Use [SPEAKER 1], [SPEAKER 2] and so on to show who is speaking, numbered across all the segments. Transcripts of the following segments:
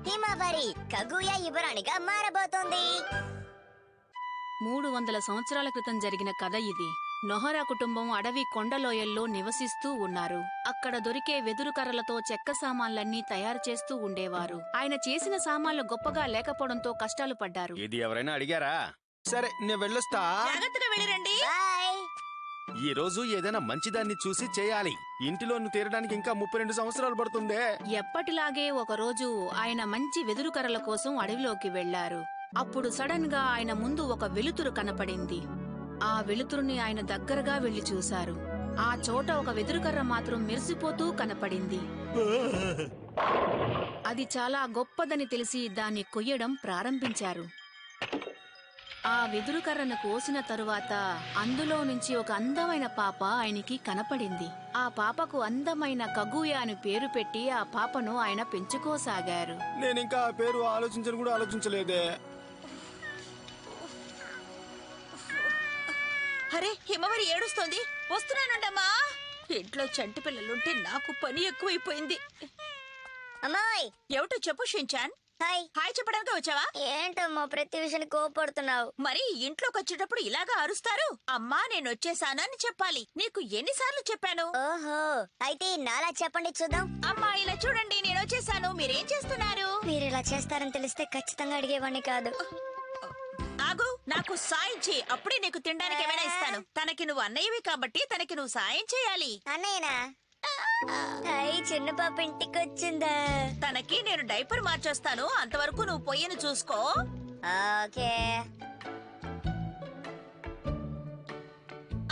[SPEAKER 1] హిమవరి Kaguya యువరాణిగా మారబోతోంది.
[SPEAKER 2] 300 సంవత్సరాల క్రితం జరిగిన కథ ఇది. నొహరా కుటుంబం అడవి కొండలోయల్లో నివసిస్తూ ఉన్నారు. అక్కడ దొరికే వెదురు కర్రలతో చెక్క సామాన్లన్నీ తయారు చేస్తూ ఉండేవారు. ఆయన చేసిన సామాన్లు గొప్పగా లేకపోవడంతో కష్టాలు పడ్డారు.
[SPEAKER 3] ఇది ఎవరైనా అడిగారా? సరే నేను వెళ్ళొస్తా. ఈ రోజు ఏదైనా మంచిదాన్ని చూసి చేయాలి. ఇంటిలోను తీరడానికి ఇంకా 32 సంవత్సరాలు పడుతుందే.
[SPEAKER 2] ఎప్పటిలాగే ఒకరోజు ఆయన మంచి వెదురు కర్రల కోసం అడవిలోకి వెళ్లారు. అప్పుడు సడన్ గా ఆయన ముందు ఒక వెలుతురు కనపడింది. ఆ వెలుతురుని ఆయన దగ్గరగా వెళ్లి చూశారు. ఆ చోట ఒక వెదురుకర్ర మాత్రం మెరిసిపోతూ కనపడింది. అది చాలా గొప్పదని తెలిసి దాన్ని కొయ్యడం ప్రారంభించారు. ఆ వెదురుకర్రను కోసిన తరువాత అందులో నుంచి ఒక అందమైన పాప ఆయనకి కనపడింది. ఆ పాపకు అందమైన కగుయా అని పేరు పెట్టి ఆ పాపను ఆయన పెంచుకోసాగారు.
[SPEAKER 3] నేనింకా ఆ పేరు ఆలోచించను కూడా ఆలోచించలేదే.
[SPEAKER 4] అరే, హిమవరి ఏడుస్తోంది. వస్తున్నానండమ్మా. ఇంట్లో చంటి పిల్లలుంటే నాకు పని ఎక్కువైపోయింది.
[SPEAKER 1] అమ్మాయి
[SPEAKER 4] ఏమిటో చెప్పు షించాన్. హాయ్ చెప్పడానికి వచ్చావా?
[SPEAKER 1] ఏంటమ్మా ప్రతి విషయాన్ని కోపడుతున్నావు?
[SPEAKER 4] మరి ఇంట్లోకి వచ్చేటప్పుడు ఇలాగా అరుస్తారు? అమ్మా నేను వచ్చేసాను అని చెప్పాలి. నీకు ఎన్నిసార్లు చెప్పాను?
[SPEAKER 1] ఓహో, అయితే నాలా చెప్పండి చూద్దాం.
[SPEAKER 4] అమ్మా ఇలా చూడండి, నేను వచ్చేసాను. మీరేం చేస్తున్నారు?
[SPEAKER 1] మీరు ఇలా చేస్తారని తెలిస్తే ఖచ్చితంగా అడిగేవాడిని కాదు.
[SPEAKER 4] ఆగు, నాకు సాయం చేయి, అప్పుడే నీకు తినడానికి ఏమైనా ఇస్తాను. తనకి నువ్వు అన్నయ్యవి కాబట్టి తనకి నువ్వు సాయం చేయాలి.
[SPEAKER 1] అన్నయ్యనా? చిన్న పాప ఇంటికి వచ్చిందా?
[SPEAKER 4] తనకి నేను డైపర్ మార్చొస్తాను. అంతవరకు నువ్వు పొయ్యను చూసుకో.
[SPEAKER 1] ఓకే.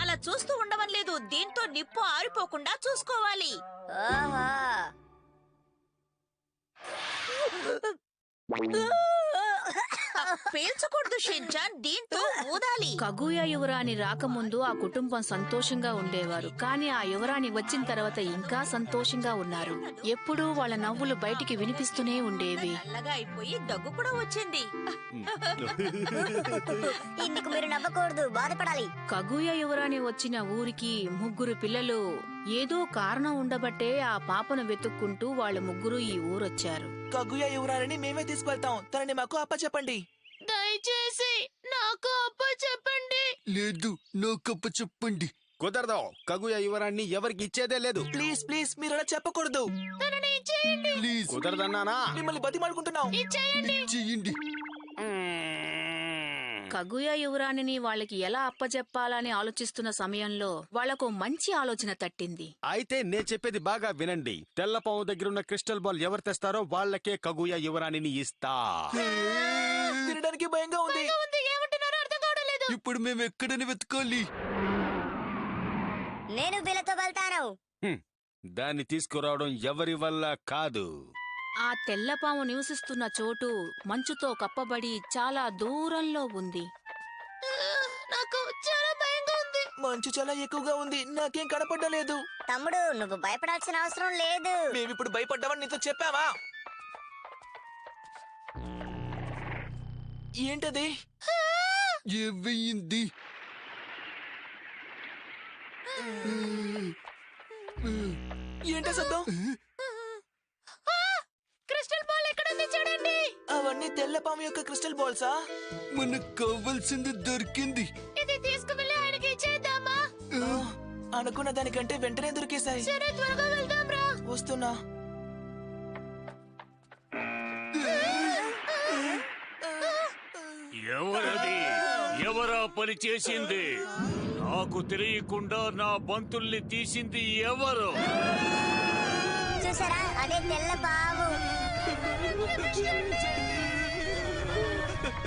[SPEAKER 4] అలా చూస్తూ ఉండమని లేదు, దీంతో నిప్పు ఆరిపోకుండా చూసుకోవాలి.
[SPEAKER 1] ఓహో.
[SPEAKER 4] పేల్చకూడదు షించాన్, దీంతో ఊదాలి.
[SPEAKER 2] కగుయా యువరాణి రాకముందు ఆ కుటుంబం సంతోషంగా ఉండేవారు. కానీ ఆ యువరాణి వచ్చిన తర్వాత ఇంకా సంతోషంగా ఉన్నారు. ఎప్పుడూ వాళ్ళ నవ్వులు బయటికి వినిపిస్తూనే ఉండేవి.
[SPEAKER 4] నల్లగా అయిపోయి దగ్గు కూడా వచ్చింది.
[SPEAKER 1] ఇందుకు మీరు నవ్వకూడదు, బాధపడాలి.
[SPEAKER 2] కగుయా యువరాణి వచ్చిన ఊరికి 3 పిల్లలు. ఏదో కారణం ఉండబట్టే ఆ పాపను వెతుక్కుంటూ వాళ్ళ 3 ఈ ఊరొచ్చారు.
[SPEAKER 5] కగుయా యువరాణిని మేమే తీసుకువెళ్తాం. తనని మాకు అప్పచెప్పండి.
[SPEAKER 4] దయచేసి నాకు అప్పచెప్పండి.
[SPEAKER 6] లేదు, నాకు అప్పచెప్పండి.
[SPEAKER 3] కుదరదు. కగుయా యువరాణ్ణి ఎవరికి ఇచ్చేదే లేదు.
[SPEAKER 5] ప్లీజ్ ప్లీజ్, మీరు అలా చెప్పకూడదు.
[SPEAKER 6] ప్లీజ్
[SPEAKER 3] కుదరదన్నానా?
[SPEAKER 5] మిమ్మల్ని బతిమాలుకుంటున్నాం.
[SPEAKER 6] చెయ్యండి.
[SPEAKER 2] కగుయా యువరాణిని వాళ్ళకి ఎలా అప్పచెప్పాలని ఆలోచిస్తున్న సమయంలో వాళ్లకు మంచి ఆలోచన తట్టింది.
[SPEAKER 3] అయితే నే చెప్పేది బాగా వినండి. తెల్లపాము దగ్గరున్న క్రిస్టల్ బాల్ ఎవరు తెస్తారో వాళ్లకే కగుయా యువరాణిని ఇస్తా.
[SPEAKER 5] వినడానికి భయంగా ఉంది.
[SPEAKER 6] ఇప్పుడు మేము ఎక్కడని వెతకాలి?
[SPEAKER 1] నేను వీళ్ళతో వెళ్తాను.
[SPEAKER 3] దాన్ని తీసుకురావడం ఎవరి వల్ల కాదు.
[SPEAKER 2] ఆ తెల్లపాము నివసిస్తున్న చోటు మంచుతో కప్పబడి చాలా దూరంలో ఉంది.
[SPEAKER 4] నాకు చాలా భయంగా ఉంది.
[SPEAKER 5] మంచు చాలా ఎక్కువగా ఉంది, నాకేం కనపడలేదు.
[SPEAKER 1] తమ్ముడు, నువ్వు భయపడాల్సిన అవసరం లేదు.
[SPEAKER 5] మేమిప్పుడు భయపడ్డామని నీతో చెప్పావా? ఏంటది?
[SPEAKER 6] ఏవయింది?
[SPEAKER 5] ఏంట శబ్దం?
[SPEAKER 4] క్రిస్టల్ బాల్ ఎక్కడుంది చూడండి.
[SPEAKER 5] అవన్నీ తెల్లపాము యొక్క క్రిస్టల్ బాల్సా?
[SPEAKER 6] మనకు కావాల్సింది దొరికింది.
[SPEAKER 4] ఇది తీసుకువెళ్ళి ఆయనకి ఇచ్చేద్దామా?
[SPEAKER 5] అనుకున్న దానికంటే వెంటనే దొరికేశాయి.
[SPEAKER 4] సరే, త్వరగా వెళ్దాం రా.
[SPEAKER 5] వస్తున్నా.
[SPEAKER 7] ఎవరది? ఎవరా పని చేసింది? నాకు తెలియకుండా నా బంతుల్ని తీసింది ఎవరు?
[SPEAKER 1] చూసారా, అదే తెల్ల పాము.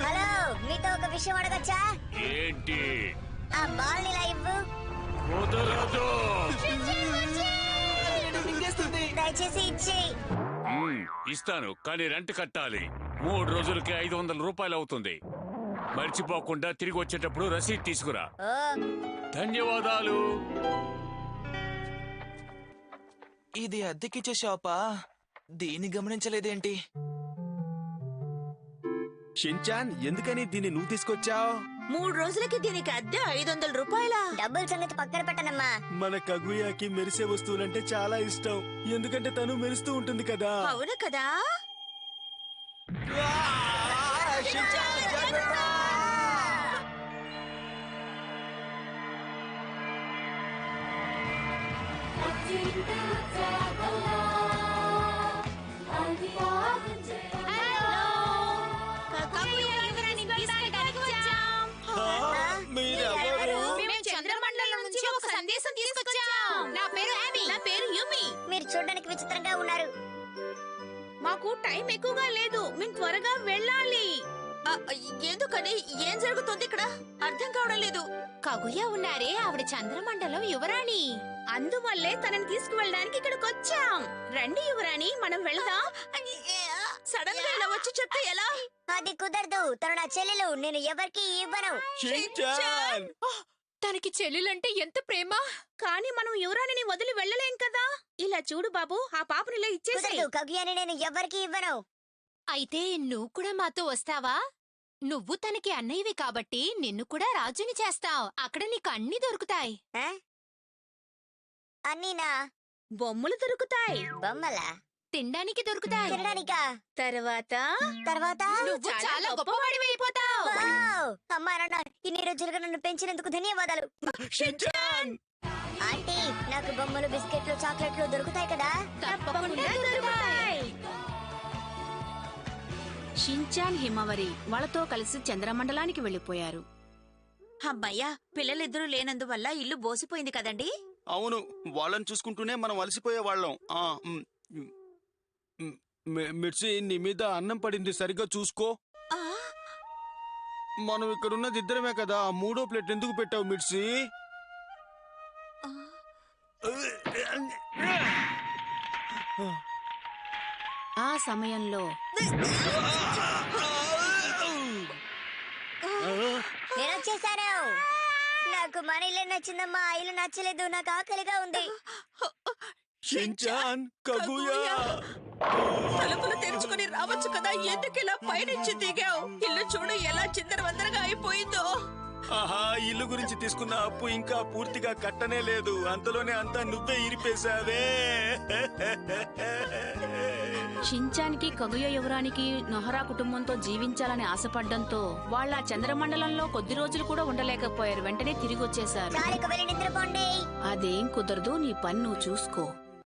[SPEAKER 1] హలో, మీతో ఒక విషయం అడగచ్చా?
[SPEAKER 7] ఏంటి?
[SPEAKER 1] ఆ బాల్ ఇలా ఇవ్వు.
[SPEAKER 7] కుదరదు.
[SPEAKER 1] దయచేసి ఇచ్చేయి.
[SPEAKER 7] ఇస్తాను, కానీ రెంట్ కట్టాలి. 3 రోజులకి 500 రూపాయలు అవుతుంది. మర్చిపోకుండా తిరిగి వచ్చేటప్పుడు రసీదు తీసుకురా. ధన్యవాదాలు.
[SPEAKER 5] ఇది అద్దెకిచ్చే షాపా? దీన్ని గమనించలేదేంటి?
[SPEAKER 3] షించాన్, ఎందుకని దీన్ని నువ్వు తీసుకొచ్చావు?
[SPEAKER 4] 3 రోజులకి దీనికి అద్దె 500 రూపాయలా?
[SPEAKER 1] డబ్బుల సంగతి పక్కన పెట్టనమ్మా.
[SPEAKER 3] మన కగుయాకి మెరిసే వస్తువులంటే చాలా ఇష్టం. ఎందుకంటే తను మెరుస్తూ ఉంటుంది కదా.
[SPEAKER 4] అవును కదా.
[SPEAKER 2] మేము చంద్రమండలం నుంచి ఒక సందేశం తీసుకొచ్చాం. నా పేరు యామీ.
[SPEAKER 4] నా పేరు యూమి.
[SPEAKER 1] మీరు చూడడానికి విచిత్రంగా ఉన్నారు.
[SPEAKER 4] మాకు టైం ఎక్కువగా లేదు, మేము త్వరగా వెళ్ళాలి. ఎందుకని? ఏం జరుగుతుంది ఇక్కడ? అర్థం కావడం లేదు.
[SPEAKER 2] కగుయ ఉన్నారే, ఆవిడ చంద్రమండలం యువరాణి.
[SPEAKER 4] అందువల్లే తనని తీసుకువెళ్ళడానికి ఇక్కడికి వచ్చాం. రండి యువరాణి, మనం వెళ్దాం. సడన్ గా ఇలా వచ్చి చెప్తే ఎలా?
[SPEAKER 1] అది కుదరదు. తను నా చెల్లెలు, నేను ఎవరికి ఇవ్వను.
[SPEAKER 3] షించాన్!
[SPEAKER 2] తనకి చెల్లెలంటే ఎంత ప్రేమ.
[SPEAKER 4] కానీ మనం యువరాణిని వదిలి వెళ్ళలేం కదా. ఇలా చూడు బాబు, ఆ పాపని ఇలా ఇచ్చేసి.
[SPEAKER 1] కుదరదు. కగుయాని నేను ఎవరికి ఇవ్వను.
[SPEAKER 2] అయితే నువ్వు కూడా మాతో వస్తావా? నువ్వు తనకి అన్నయ్యవి కాబట్టి నిన్ను కూడా రాజుని చేస్తావు. అక్కడ నీకు అన్ని దొరుకుతాయి.
[SPEAKER 1] ఆ? అన్నీనా?
[SPEAKER 4] బొమ్మలు దొరుకుతాయి,
[SPEAKER 1] బొమ్మలా?
[SPEAKER 2] తినడానికి దొరుకుతాయి.
[SPEAKER 1] తినడానికా?
[SPEAKER 4] తర్వాత
[SPEAKER 1] తర్వాత?
[SPEAKER 2] నువ్వు చాలా గొప్పవాడివైపోతావు.
[SPEAKER 1] వావ్! అమ్మా నాన్న, ఇన్ని రోజులుగా నన్ను పెంచినందుకు ధన్యవాదాలు.
[SPEAKER 3] షించాన్!
[SPEAKER 1] ఆంటీ, నాకు బొమ్మలు, బిస్కెట్లు, చాక్లెట్లు దొరుకుతాయి కదా?
[SPEAKER 2] తప్పకుండా దొరుకుతాయి. షించాన్, హిమవరి వాళ్ళతో కలిసి చంద్రమండలానికి వెళ్లిపోయారు.
[SPEAKER 4] అమ్మయ్యా, పిల్లలిద్దరూ లేనందువల్ల ఇల్లు బోసిపోయింది కదండి.
[SPEAKER 3] అవును, వాళ్ళని చూసుకుంటూనే మనం అలసిపోయే వాళ్ళం. మిర్చి, నీ మీద అన్నం పడింది, సరిగ్గా చూసుకో.
[SPEAKER 4] ఆ,
[SPEAKER 3] మనం ఇక్కడున్నది ఇద్దరమే కదా, మూడో ప్లేట్ ఎందుకు పెట్టావు మిర్చి?
[SPEAKER 2] ఆ సమయంలో
[SPEAKER 1] నేను వచ్చేసాను. నాకు మన ఇల్లు నచ్చిందమ్మా. ఆ ఇల్లు నచ్చలేదు. నాకు ఆకలిగా ఉంది.
[SPEAKER 3] Shinchan, Kaguya!
[SPEAKER 4] తలుపులు తెరుచుకుని రావచ్చు కదా, ఎందుకు ఇలా పైనుంచి దిగావు? ఇల్లు చూడు ఎలా చిందరవందరగా అయిపోయిందో.
[SPEAKER 3] ఆహా, ఇల్లు గురించి తీసుకున్న అప్పు ఇంకా పూర్తిగా కట్టనే లేదు, అంతలోనే అంతా నువ్వే ఇరిపేశావే.
[SPEAKER 2] షించాన్కి, కగుయ యువరానికి నొహరా కుటుంబంతో జీవించాలని ఆశపడ్డంతో వాళ్ళ చంద్రమండలంలో కొద్ది రోజులు కూడా ఉండలేకపోయారు. వెంటనే తిరిగి వచ్చేశారు.
[SPEAKER 1] చాలిక వెళ్ళి నిద్రపోండి.
[SPEAKER 2] అదేం కుదరదు, నీ పని నువ్వు చూసుకో.